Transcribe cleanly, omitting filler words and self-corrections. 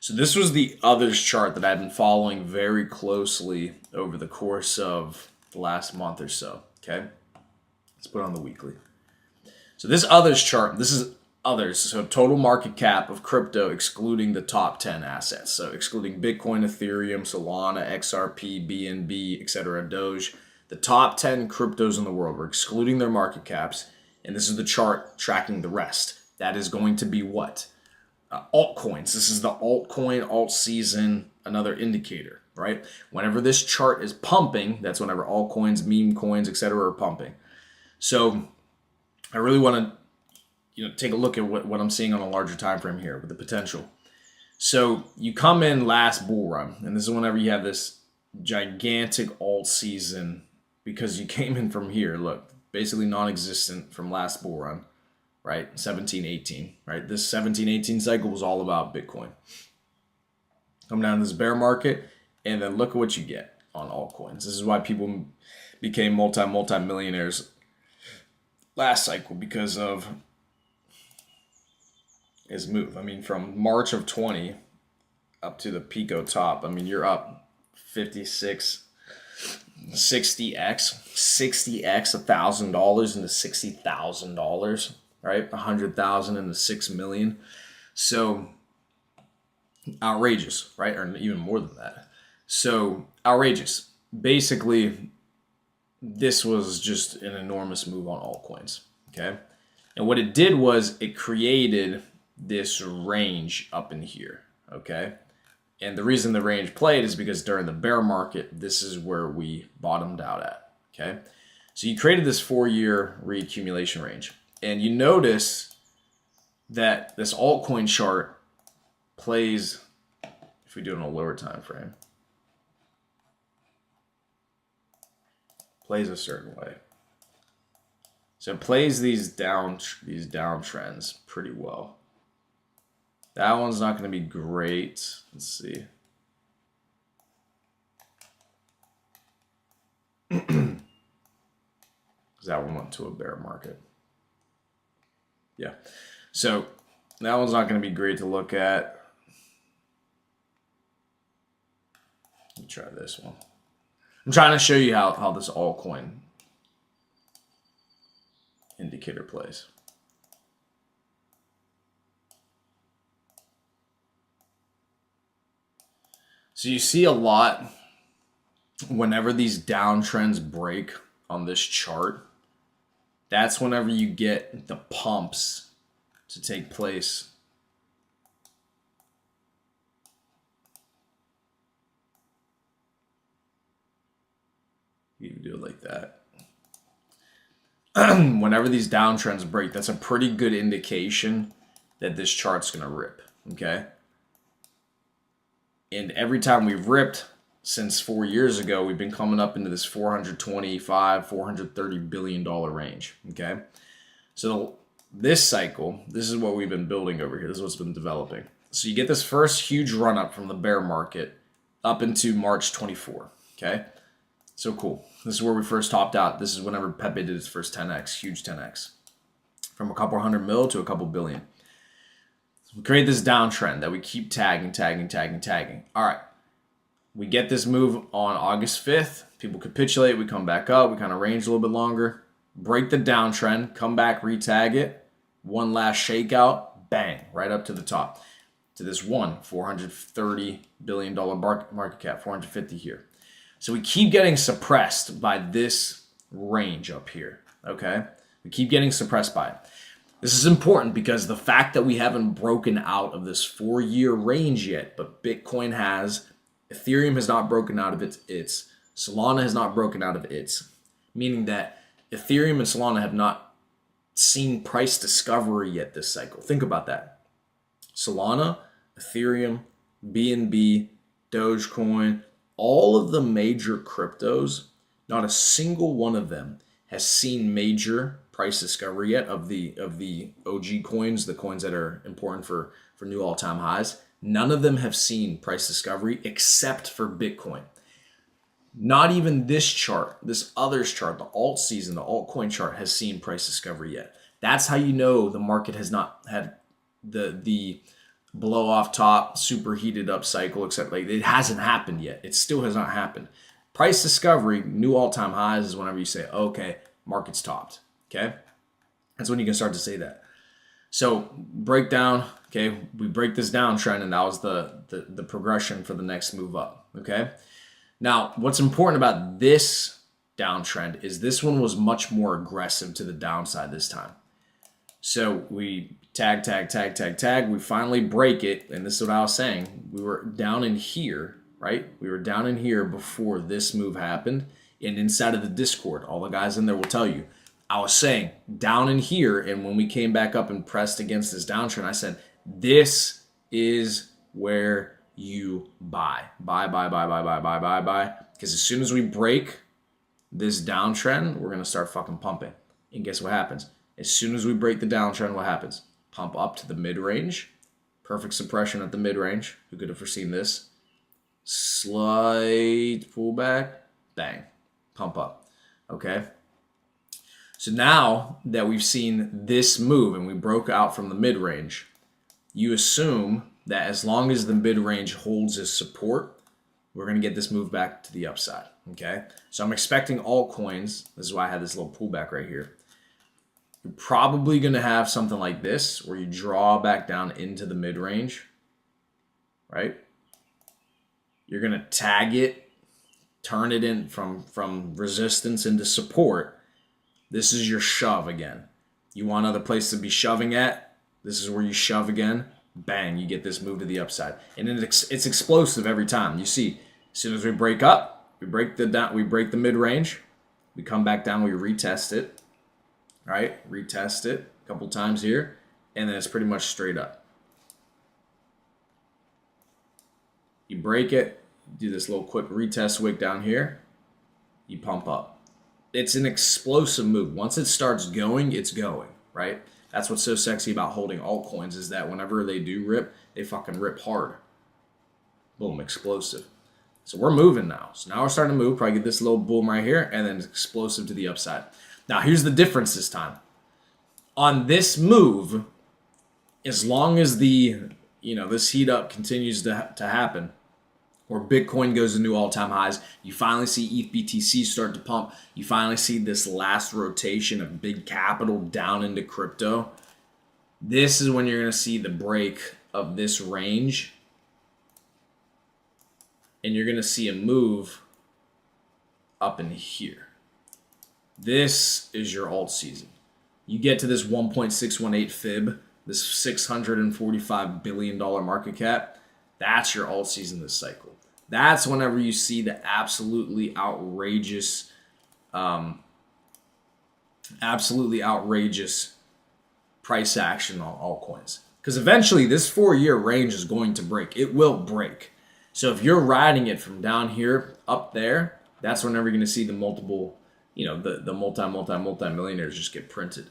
So this was the others chart that I've been following very closely over the course of the last month or so. Okay, let's put on the weekly. So this others chart, this is others. So total market cap of crypto excluding the top 10 assets. So excluding Bitcoin, Ethereum, Solana, XRP, BNB, etc., Doge. The top 10 cryptos in the world. We're excluding their market caps. And this is the chart tracking the rest. That is going to be what? Altcoins. This is the altcoin, alt season, another indicator, right? Whenever this chart is pumping, that's whenever altcoins, meme coins, etc. are pumping. So I really want to take a look at what I'm seeing on a larger time frame here with the potential. So you come in last bull run, and this is whenever you have this gigantic alt season because you came in from here. Look, basically non-existent from last bull run. Right, 17-18, right? This 17-18 cycle was all about Bitcoin. Come down to this bear market, and then look at what you get on altcoins. This is why people became multi-millionaires last cycle, because of his move. I mean, from March of 20 up to the Pico top, I mean, you're up 56, 60x, $1,000 into $60,000. Right, 100,000 into 6 million. So outrageous, right? Or even more than that. So outrageous. Basically, this was just an enormous move on altcoins. Okay, and what it did was it created this range up in here. Okay, and the reason the range played is because during the bear market, this is where we bottomed out at. Okay, so you created this 4-year reaccumulation range. And you notice that this altcoin chart plays, if we do it on a lower time frame, plays a certain way. So it plays these down trends pretty well. That one's not going to be great. Let's see. Because that one went to a bear market. Yeah, so that one's not going to be great to look at. Let me try this one. I'm trying to show you how this altcoin indicator plays. So you see a lot whenever these downtrends break on this chart. That's whenever you get the pumps to take place. You can do it like that. Whenever these downtrends break, that's a pretty good indication that this chart's going to rip, okay? And every time we've ripped since 4 years ago, we've been coming up into this $425, $430 billion range, okay? So this cycle, this is what we've been building over here. This is what's been developing. So you get this first huge run up from the bear market up into March 24, okay? So cool. This is where we first topped out. This is whenever Pepe did his first 10x, huge 10x. From a couple hundred mil to a couple billion. So we create this downtrend that we keep tagging. All right. We get this move on August 5th. People capitulate. We come back up. We kind of range a little bit longer. Break the downtrend. Come back, retag it. One last shakeout. Bang. Right up to the top. To this $430 billion market cap. 450 here. So we keep getting suppressed by this range up here. Okay? We keep getting suppressed by it. This is important because the fact that we haven't broken out of this 4-year range yet, but Bitcoin has... Ethereum has not broken out of its. Solana has not broken out of its. Meaning that Ethereum and Solana have not seen price discovery yet this cycle. Think about that. Solana, Ethereum, BNB, Dogecoin, all of the major cryptos, not a single one of them has seen major price discovery yet of the OG coins, the coins that are important for new all-time highs. None of them have seen price discovery except for Bitcoin. Not even this chart, this others chart, the alt season, the altcoin chart has seen price discovery yet. That's how you know the market has not had the blow off top, super heated up cycle, except like it hasn't happened yet. It still has not happened. Price discovery, new all-time highs is whenever you say, okay, market's topped. Okay, that's when you can start to say that. So breakdown. Okay, we break this downtrend, and that was the progression for the next move up. Okay, now what's important about this downtrend is this one was much more aggressive to the downside this time. So we tag. We finally break it, and this is what I was saying. We were down in here, right? We were down in here before this move happened, and inside of the Discord, all the guys in there will tell you, I was saying down in here, and when we came back up and pressed against this downtrend, I said, this is where you buy. Buy. Because as soon as we break this downtrend, we're going to start fucking pumping. And guess what happens? As soon as we break the downtrend, what happens? Pump up to the mid-range. Perfect suppression at the mid-range. Who could have foreseen this? Slight pullback. Bang. Pump up. Okay? So now that we've seen this move and we broke out from the mid-range, you assume that as long as the mid-range holds as support, we're going to get this move back to the upside. Okay? So I'm expecting altcoins. This is why I had this little pullback right here. You're probably going to have something like this where you draw back down into the mid-range, right? You're going to tag it, turn it in from resistance into support. This is your shove again. You want another place to be shoving at? This is where you shove again. Bang, you get this move to the upside. And it's explosive every time. You see, as soon as we break up, we break the mid-range, we come back down, we retest it. Right? Retest it a couple times here, and then it's pretty much straight up. You break it, do this little quick retest wick down here, you pump up. It's an explosive move. Once it starts going, it's going, right? That's what's so sexy about holding altcoins is that whenever they do rip, they fucking rip hard. Boom, explosive. So we're moving now. So now we're starting to move, probably get this little boom right here, and then it's explosive to the upside. Now, here's the difference this time. On this move, as long as this heat up continues to happen, or Bitcoin goes to new all-time highs, you finally see ETH BTC start to pump, you finally see this last rotation of big capital down into crypto, this is when you're going to see the break of this range, and you're going to see a move up in here. This is your alt season. You get to this 1.618 fib, this $645 billion market cap. That's your alt season this cycle. That's whenever you see the absolutely outrageous price action on altcoins. Because eventually this 4-year range is going to break. It will break. So if you're riding it from down here up there, that's whenever you're going to see the multiple, the multi-millionaires just get printed.